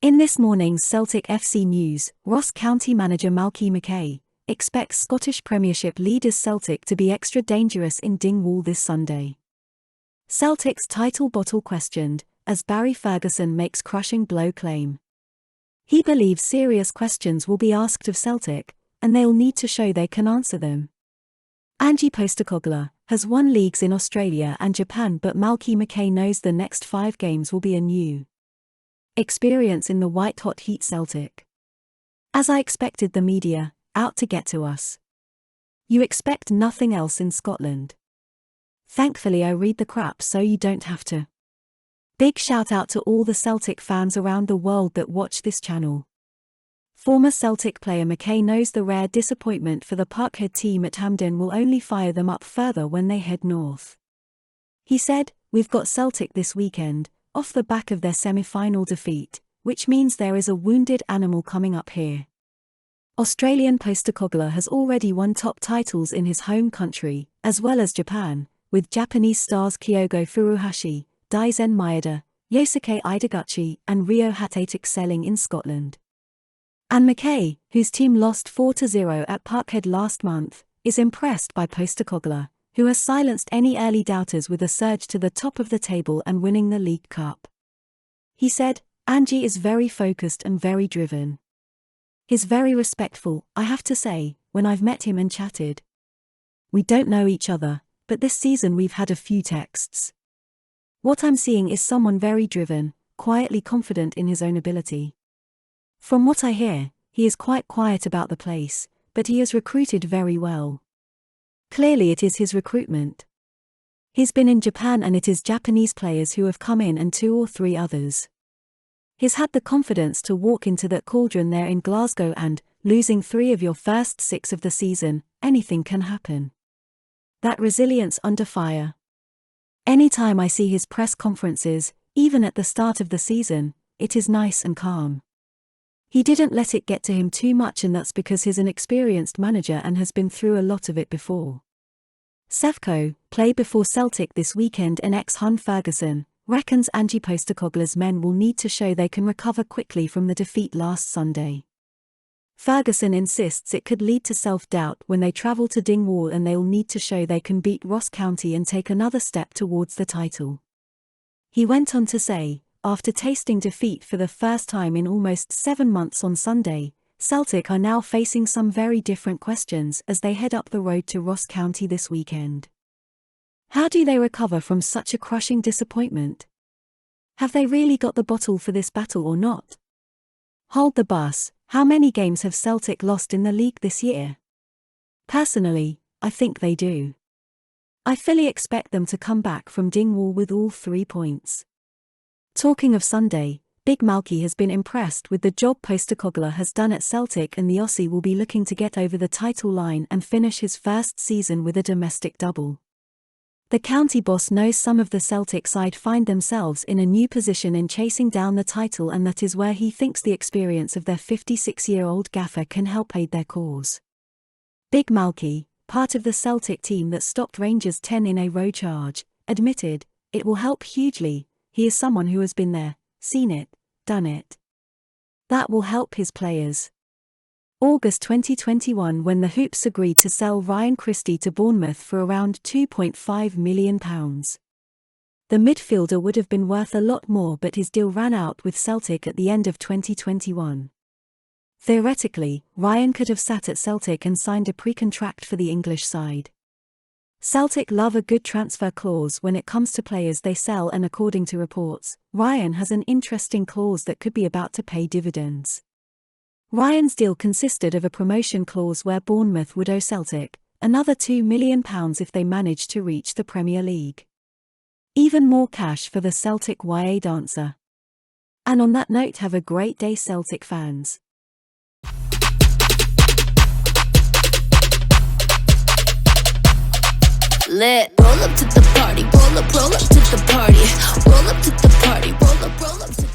In this morning's Celtic FC news, Ross County manager Malky Mackay expects Scottish Premiership leaders Celtic to be extra dangerous in Dingwall this Sunday. Celtic's title bottle questioned, as Barry Ferguson makes crushing blow claim. He believes serious questions will be asked of Celtic, and they'll need to show they can answer them. Ange Postecoglou has won leagues in Australia and Japan, but Malky Mackay knows the next 5 games will be a new experience in the white-hot heat Celtic. As I expected, the media out to get to us. You expect nothing else in Scotland. Thankfully I read the crap so you don't have to. Big shout out to all the Celtic fans around the world that watch this channel. Former Celtic player Mackay knows the rare disappointment for the Parkhead team at Hampden will only fire them up further when they head north. He said, "We've got Celtic this weekend, off the back of their semi-final defeat, which means there is a wounded animal coming up here." Australian Postecoglou has already won top titles in his home country, as well as Japan, with Japanese stars Kyogo Furuhashi, Daizen Maeda, Yosuke Ideguchi and Ryo Hatate excelling in Scotland. And Mackay, whose team lost 4-0 at Parkhead last month, is impressed by Postecoglou, who has silenced any early doubters with a surge to the top of the table and winning the League Cup. He said, "Ange is very focused and very driven. He's very respectful, I have to say, when I've met him and chatted. We don't know each other, but this season we've had a few texts. What I'm seeing is someone very driven, quietly confident in his own ability. From what I hear, he is quite quiet about the place, but he has recruited very well. Clearly it is his recruitment. He's been in Japan and it is Japanese players who have come in and 2 or 3 others. He's had the confidence to walk into that cauldron there in Glasgow and, losing 3 of your first 6 of the season, anything can happen. That resilience under fire. Anytime I see his press conferences, even at the start of the season, it is nice and calm. He didn't let it get to him too much, and that's because he's an experienced manager and has been through a lot of it before." Sevco, play before Celtic this weekend, and ex-Hun Ferguson reckons Ange Postecoglou's men will need to show they can recover quickly from the defeat last Sunday. Ferguson insists it could lead to self-doubt when they travel to Dingwall, and they'll need to show they can beat Ross County and take another step towards the title. He went on to say, after tasting defeat for the first time in almost 7 months on Sunday, Celtic are now facing some very different questions as they head up the road to Ross County this weekend. How do they recover from such a crushing disappointment? Have they really got the bottle for this battle or not? Hold the bus, how many games have Celtic lost in the league this year? Personally, I think they do. I fully expect them to come back from Dingwall with all 3 points. Talking of Sunday, Big Malky has been impressed with the job Postecoglou has done at Celtic, and the Aussie will be looking to get over the title line and finish his first season with a domestic double. The county boss knows some of the Celtic side find themselves in a new position in chasing down the title, and that is where he thinks the experience of their 56-year-old gaffer can help aid their cause. Big Malky, part of the Celtic team that stopped Rangers' 10 in a row charge, admitted, "It will help hugely. He is someone who has been there, seen it, done it. That will help his players." August 2021, when the Hoops agreed to sell Ryan Christie to Bournemouth for around £2.5 million. The midfielder would have been worth a lot more, but his deal ran out with Celtic at the end of 2021. Theoretically, Ryan could have sat at Celtic and signed a pre-contract for the English side. Celtic love a good transfer clause when it comes to players they sell, and according to reports, Ryan has an interesting clause that could be about to pay dividends. Ryan's deal consisted of a promotion clause where Bournemouth would owe Celtic another £2 million if they managed to reach the Premier League. Even more cash for the Celtic YA dancer. And on that note, have a great day, Celtic fans. Lit. Roll up to the party, roll up to the party, roll up to the party, roll up to